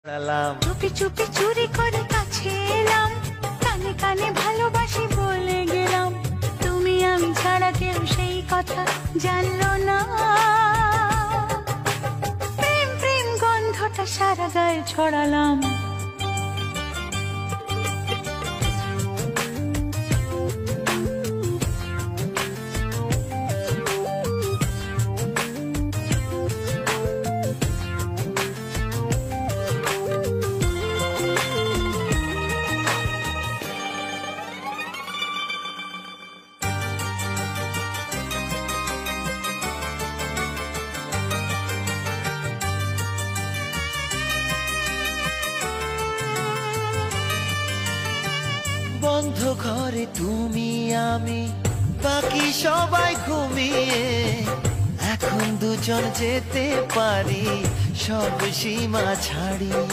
সালাম। চুপি চুপি চুরি করে কাছে এলাম, কানে কানে ভালোবাসি বলে গেলাম। তুমি আমি ছাড়া কেউ সেই কথা জানলো না। প্রেম প্রেম গন্ধটা সারা গায়ে ছড়ালাম। বন্ধ ঘরে তুমি আমি, বাকি সবাই ঘুমিয়ে, এখন দুজন যেতে পারি সব সীমা ছাড়িয়ে।